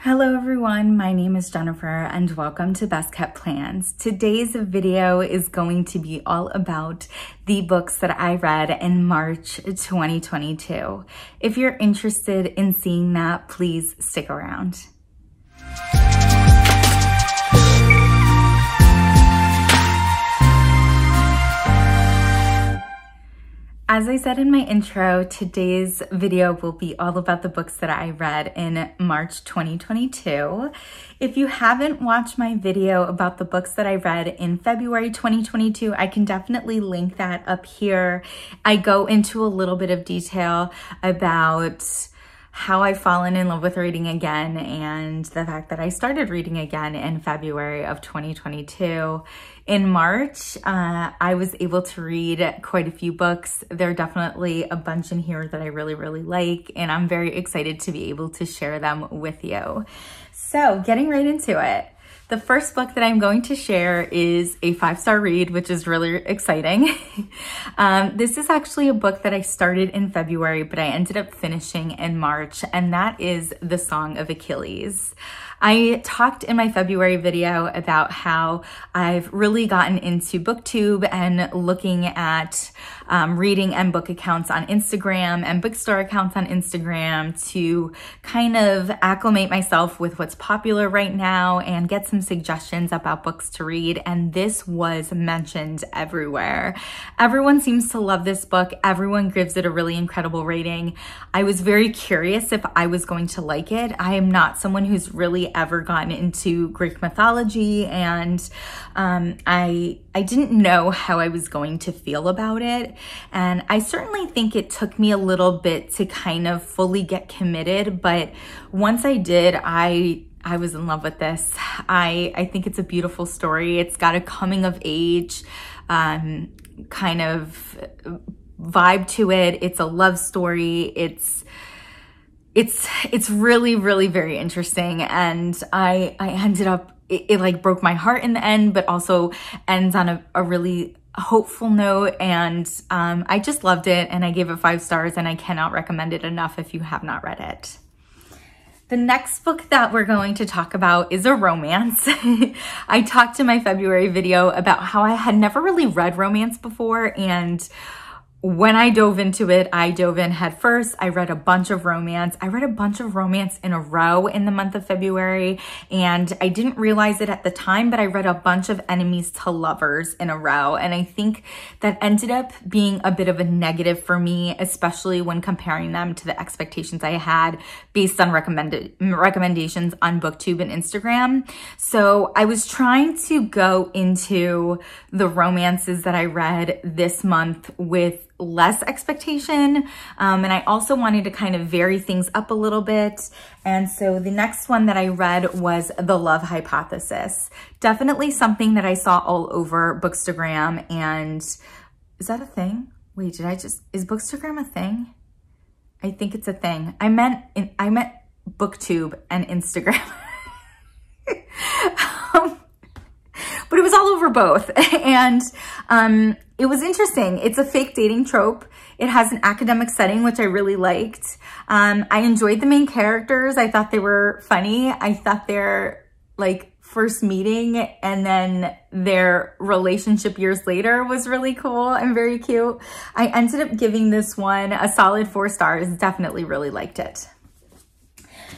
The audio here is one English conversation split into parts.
Hello everyone, my name is Jennifer and welcome to Best Kept Plans. Today's video is going to be all about the books that I read in March 2022. If you're interested in seeing that, please stick around. As I said in my intro, today's video will be all about the books that I read in March 2022. If you haven't watched my video about the books that I read in February 2022, I can definitely link that up here. I go into a little bit of detail about how I've fallen in love with reading again and the fact that I started reading again in February of 2022. In March, I was able to read quite a few books. There are definitely a bunch in here that I really like, and I'm very excited to be able to share them with you. So getting right into it. The first book that I'm going to share is a 5-star read, which is really exciting. This is actually a book that I started in February, but I ended up finishing in March, and that is The Song of Achilles. I talked in my February video about how I've really gotten into BookTube and looking at reading and book accounts on Instagram and bookstore accounts on Instagram to kind of acclimate myself with what's popular right now and get some suggestions about books to read. And this was mentioned everywhere. Everyone seems to love this book. Everyone gives it a really incredible rating. I was very curious if I was going to like it. I am not someone who's really ever gotten into Greek mythology, and I didn't know how I was going to feel about it. And I certainly think it took me a little bit to kind of fully get committed, but once I did, I was in love with this. I think it's a beautiful story. It's got a coming of age kind of vibe to it. It's a love story. It's really very interesting, and I ended up, it like broke my heart in the end, but also ends on a really hopeful note, and I just loved it, and I gave it 5 stars, and I cannot recommend it enough if you have not read it. The next book that we're going to talk about is a romance. I talked in my February video about how I had never really read romance before, and when I dove into it, I dove in head first. I read a bunch of romance. I read a bunch of romance in a row in the month of February, and I didn't realize it at the time, but I read a bunch of enemies to lovers in a row. And I think that ended up being a bit of a negative for me, especially when comparing them to the expectations I had based on recommendations on BookTube and Instagram. So I was trying to go into the romances that I read this month with less expectation, and I also wanted to kind of vary things up a little bit. And so the next one that I read was The Love Hypothesis. Definitely something that I saw all over Bookstagram. And is that a thing? Wait, is Bookstagram a thing? I think it's a thing. I meant BookTube and Instagram. But it was all over both. And it was interesting. It's a fake dating trope. It has an academic setting, which I really liked. I enjoyed the main characters. I thought they were funny. I thought their first meeting and then their relationship years later was really cool and very cute. I ended up giving this one a solid 4 stars. Definitely really liked it.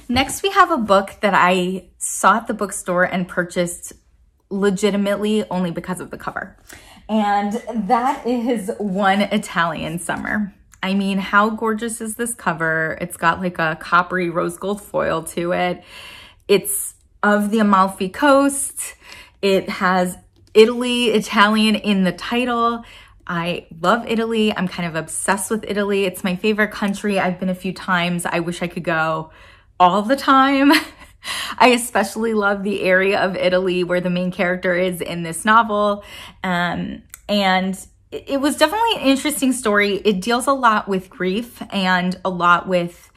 Next, we have a book that I saw at the bookstore and purchased legitimately only because of the cover. And that is One Italian Summer. I mean, how gorgeous is this cover? It's got like a coppery rose gold foil to it. It's of the Amalfi Coast. It has Italian in the title. I love Italy. I'm kind of obsessed with Italy. It's my favorite country. I've been a few times. I wish I could go all the time. I especially love the area of Italy where the main character is in this novel. And it was definitely an interesting story. It deals a lot with grief and a lot with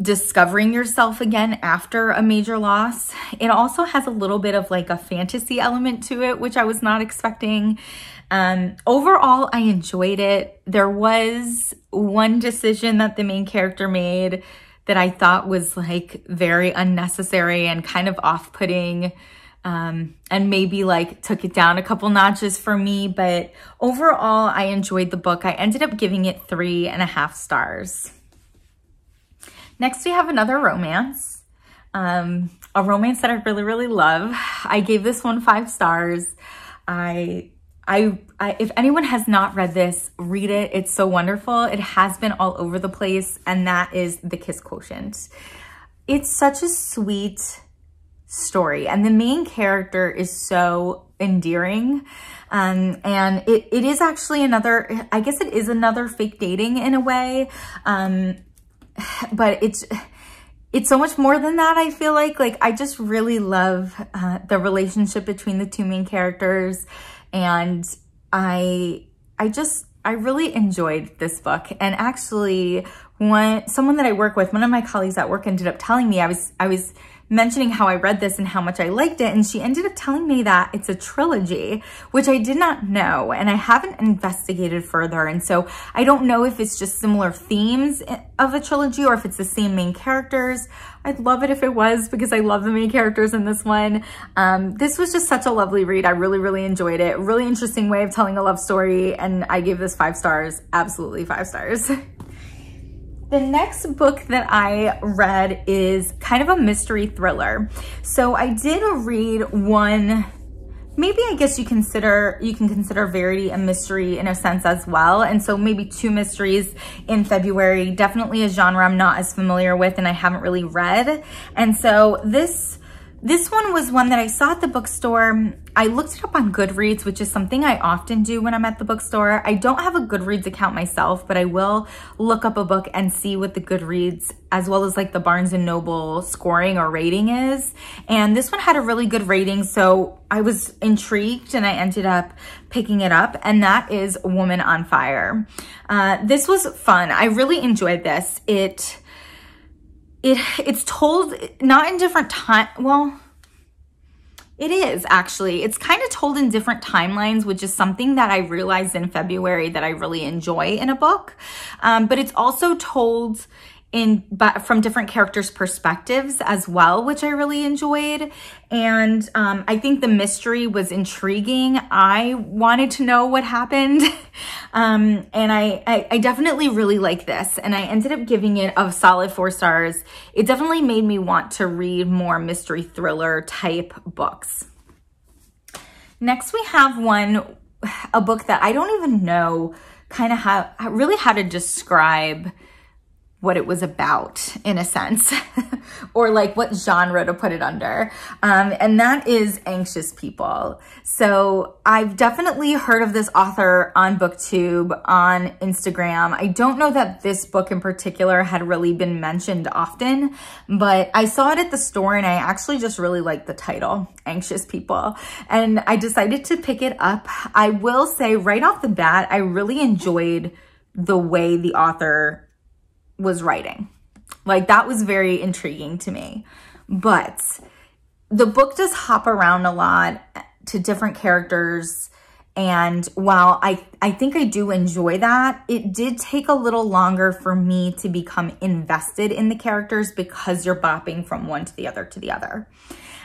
discovering yourself again after a major loss. It also has a little bit of like a fantasy element to it, which I was not expecting. Overall, I enjoyed it. There was one decision that the main character made that I thought was like very unnecessary and kind of off-putting, and maybe like took it down a couple notches for me. But overall, I enjoyed the book. I ended up giving it 3.5 stars. Next, we have another romance, a romance that I really, really love. I gave this one 5 stars. If anyone has not read this, read it. It's so wonderful. It has been all over the place, and that is The Kiss Quotient. It's such a sweet story, and the main character is so endearing. And it is actually another, I guess it is another fake dating in a way. But it's so much more than that, I feel like. Like, I just really love the relationship between the two main characters. And I really enjoyed this book. And actually, someone that I work with, one of my colleagues at work ended up telling me, I was mentioning how I read this and how much I liked it, and she ended up telling me that it's a trilogy, which I did not know, and I haven't investigated further. And so I don't know if it's just similar themes of a trilogy or if it's the same main characters. I'd love it if it was, because I love the main characters in this one. This was just such a lovely read. I really, really enjoyed it. Really interesting way of telling a love story, and I gave this 5 stars, absolutely 5 stars. The next book that I read is kind of a mystery thriller. So I did read one, maybe I guess you can consider Verity a mystery in a sense as well. And so maybe 2 mysteries in February, definitely a genre I'm not as familiar with and I haven't really read. And so this one was one that I saw at the bookstore. I looked it up on Goodreads, which is something I often do when I'm at the bookstore. I don't have a Goodreads account myself, but I will look up a book and see what the Goodreads, as well as like the Barnes & Noble scoring or rating is. And this one had a really good rating, so I was intrigued and I ended up picking it up, and that is Woman on Fire. This was fun. I really enjoyed this. It's told not in different time. Well, it is actually. It's kind of told in different timelines, which is something that I realized in February that I really enjoy in a book. But it's also told from different characters' perspectives as well, which I really enjoyed. And I think the mystery was intriguing. I wanted to know what happened. And I definitely really like this. And I ended up giving it a solid 4 stars. It definitely made me want to read more mystery thriller type books. Next, we have a book that I don't even know kind of how to describe what it was about in a sense, or like what genre to put it under. And that is Anxious People. So I've definitely heard of this author on BookTube, on Instagram. I don't know that this book in particular had really been mentioned often, but I saw it at the store and I actually just really liked the title, Anxious People. And I decided to pick it up. I will say right off the bat, I really enjoyed the way the author was writing. Like, that was very intriguing to me. But the book does hop around a lot to different characters, and while I think I do enjoy that, it did take a little longer for me to become invested in the characters because you're bopping from one to the other to the other.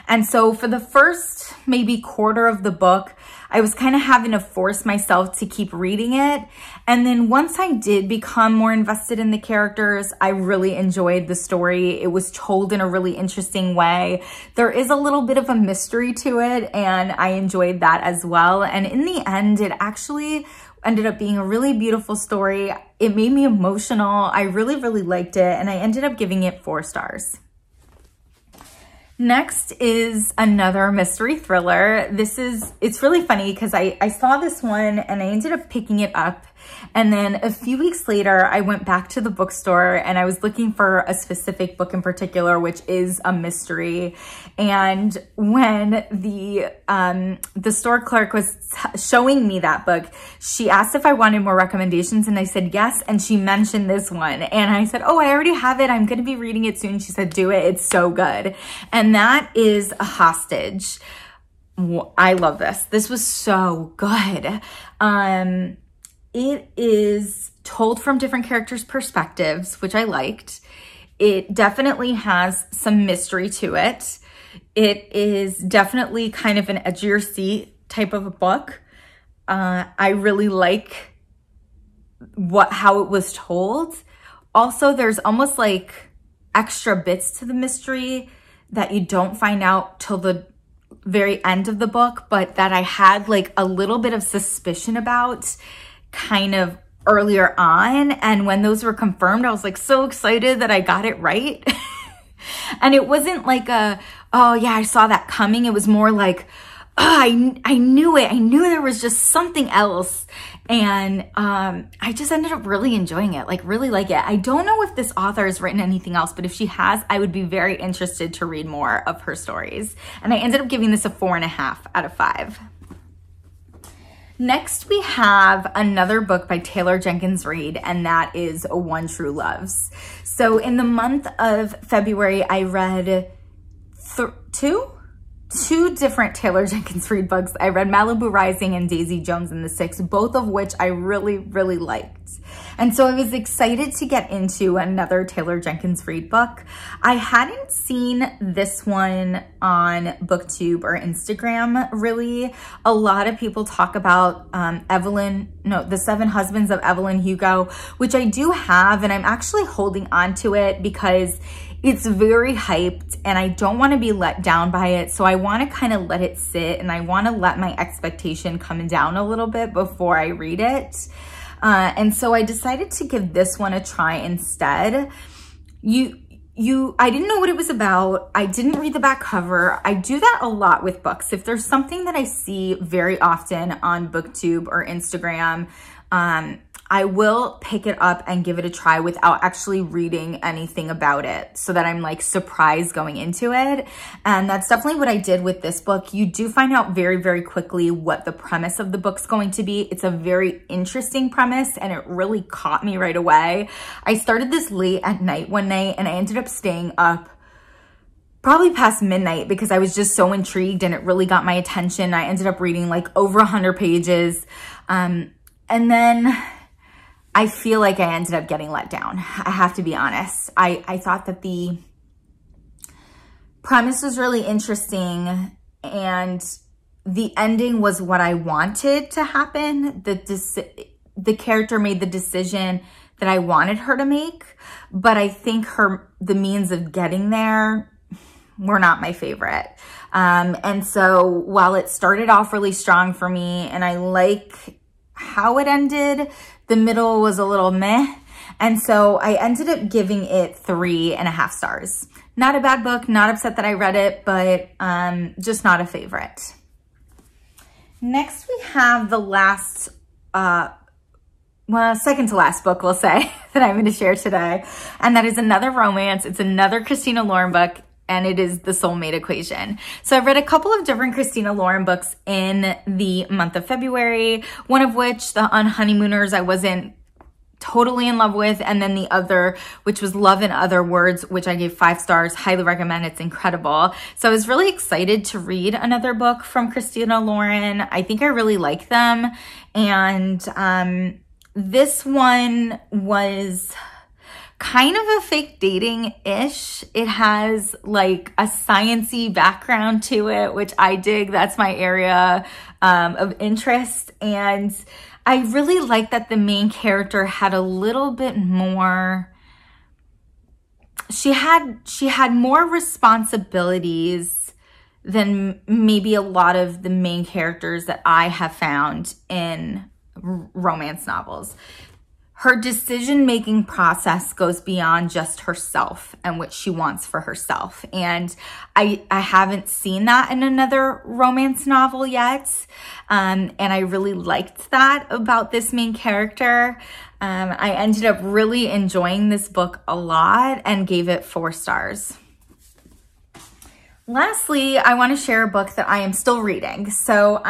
And so for the first maybe quarter of the book, I was kind of having to force myself to keep reading it. And then once I did become more invested in the characters, I really enjoyed the story. It was told in a really interesting way. There is a little bit of a mystery to it, and I enjoyed that as well. And in the end, it actually ended up being a really beautiful story. It made me emotional. I really, really liked it, and I ended up giving it 4 stars. Next is another mystery thriller. It's really funny because I saw this one and I ended up picking it up. And then a few weeks later, I went back to the bookstore and I was looking for a specific book in particular, which is a mystery. And when the store clerk was showing me that book, she asked if I wanted more recommendations, and I said yes. And she mentioned this one, and I said, "Oh, I already have it. I'm going to be reading it soon." She said, "Do it. It's so good." And that is A Hostage. I love this. This was so good. It is told from different characters' perspectives, which I liked. It definitely has some mystery to it. It is definitely kind of an edgier seat type of a book. I really like how it was told. Also, there's almost like extra bits to the mystery that you don't find out till the very end of the book, but that I had like a little bit of suspicion about kind of earlier on. And when those were confirmed, I was like so excited that I got it right. And it wasn't like oh yeah, I saw that coming. It was more like, oh, I knew it. I knew there was just something else. And I just ended up really enjoying it, like really like it. I don't know if this author has written anything else, but if she has, I would be very interested to read more of her stories. And I ended up giving this a 4.5 out of 5. Next, we have another book by Taylor Jenkins Reid, and that is One True Loves. So in the month of February, I read two different Taylor Jenkins Reid books. I read Malibu Rising and Daisy Jones and the Six, both of which I really, really liked. And so I was excited to get into another Taylor Jenkins Reid book. I hadn't seen this one on BookTube or Instagram, really. A lot of people talk about The 7 Husbands of Evelyn Hugo, which I do have, and I'm actually holding on to it because it's very hyped and I don't want to be let down by it. So I want to kind of let it sit and I want to let my expectation come down a little bit before I read it. And so I decided to give this one a try instead. I didn't know what it was about. I didn't read the back cover. I do that a lot with books. If there's something that I see very often on BookTube or Instagram, I will pick it up and give it a try without actually reading anything about it so that I'm like surprised going into it. And that's definitely what I did with this book. You do find out very, very quickly what the premise of the book's going to be. It's a very interesting premise and it really caught me right away. I started this late at night one night and I ended up staying up probably past midnight because I was just so intrigued and it really got my attention. I ended up reading like over 100 pages. And then I feel like I ended up getting let down. I have to be honest. I thought that the premise was really interesting and the ending was what I wanted to happen. The character made the decision that I wanted her to make, but I think the means of getting there were not my favorite. And so while it started off really strong for me and I like how it ended, the middle was a little meh. And so I ended up giving it 3.5 stars. Not a bad book, not upset that I read it, but just not a favorite. Next we have the last, second to last book, we'll say, that I'm gonna share today. And that is another romance. It's another Christina Lauren book, and it is The Soulmate Equation. So I've read a couple of different Christina Lauren books in the month of February, one of which, The Unhoneymooners, I wasn't totally in love with, and then the other, which was Love in Other Words, which I gave 5 stars, highly recommend, it's incredible. So I was really excited to read another book from Christina Lauren. I think I really like them, and this one was kind of a fake dating-ish. It has like a science-y background to it, which I dig. That's my area of interest. And I really like that the main character had a little bit more, she had more responsibilities than maybe a lot of the main characters that I have found in romance novels. Her decision-making process goes beyond just herself and what she wants for herself. And I haven't seen that in another romance novel yet. And I really liked that about this main character. I ended up really enjoying this book a lot and gave it 4 stars. Lastly, I want to share a book that I am still reading. So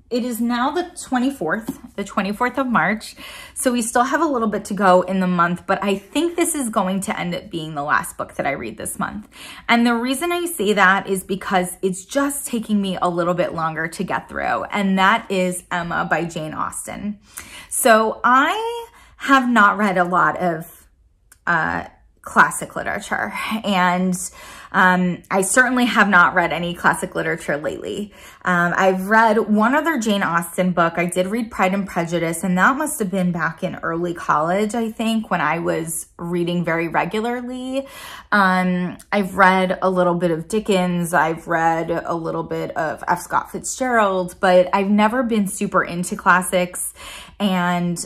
it is now the 24th of March. So we still have a little bit to go in the month, but I think this is going to end up being the last book that I read this month. And the reason I say that is because it's just taking me a little bit longer to get through, and that is Emma by Jane Austen. So I have not read a lot of classic literature. And I certainly have not read any classic literature lately. I've read one other Jane Austen book. I did read Pride and Prejudice, and that must have been back in early college, I think, when I was reading very regularly. I've read a little bit of Dickens. I've read a little bit of F. Scott Fitzgerald, but I've never been super into classics. And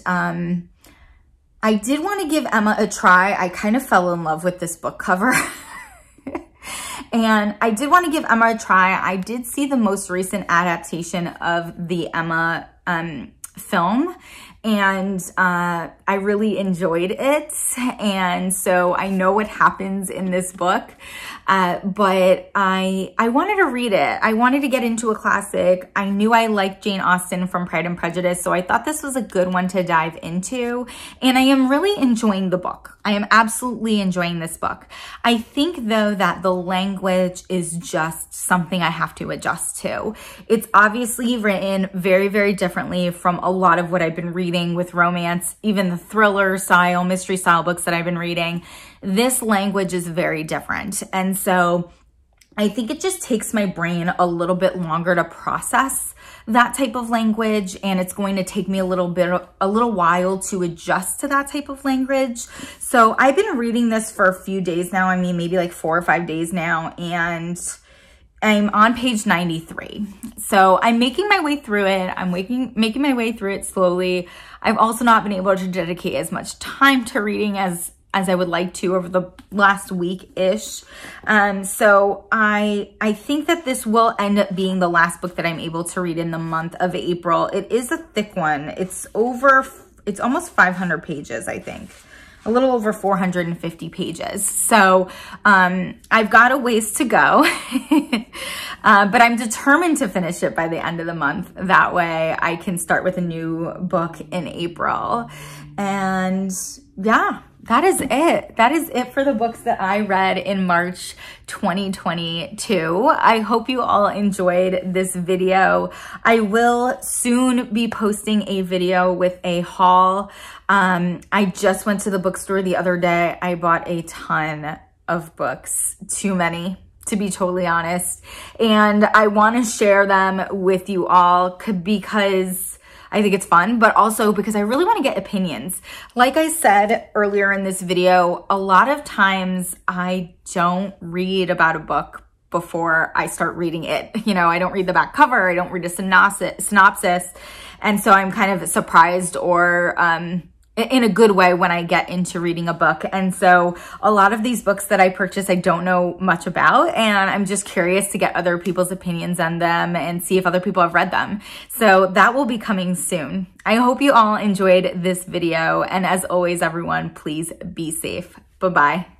I did want to give Emma a try. I kind of fell in love with this book cover. And I did want to give Emma a try. I did see the most recent adaptation of the Emma film, and I really enjoyed it. And so I know what happens in this book, but I wanted to read it. I wanted to get into a classic. I knew I liked Jane Austen from Pride and Prejudice, so I thought this was a good one to dive into. And I am really enjoying the book. I am absolutely enjoying this book. I think, though, that the language is just something I have to adjust to. It's obviously written very, very differently from a lot of what I've been reading with romance, even the thriller style, mystery style books that I've been reading. This language is very different. And so I think it just takes my brain a little bit longer to process that type of language, and it's going to take me a little while to adjust to that type of language. So I've been reading this for a few days now. I mean, maybe like 4 or 5 days now, and I'm on page 93. So I'm making my way through it. I'm making my way through it slowly. I've also not been able to dedicate as much time to reading as I would like to over the last week-ish. So I think that this will end up being the last book that I'm able to read in the month of April. It is a thick one. It's almost 500 pages, I think. A little over 450 pages. So I've got a ways to go, but I'm determined to finish it by the end of the month. That way I can start with a new book in April. And yeah, that is it. That is it for the books that I read in March 2022. I hope you all enjoyed this video. I will soon be posting a video with a haul. I just went to the bookstore the other day. I bought a ton of books, too many, to be totally honest. And I want to share them with you all because I think it's fun, but also because I really want to get opinions. Like I said earlier in this video, a lot of times I don't read about a book before I start reading it. You know, I don't read the back cover. I don't read a synopsis. And so I'm kind of surprised or in a good way when I get into reading a book. And so a lot of these books that I purchase, I don't know much about, and I'm just curious to get other people's opinions on them and see if other people have read them. So that will be coming soon. I hope you all enjoyed this video. And as always, everyone, please be safe. Bye-bye.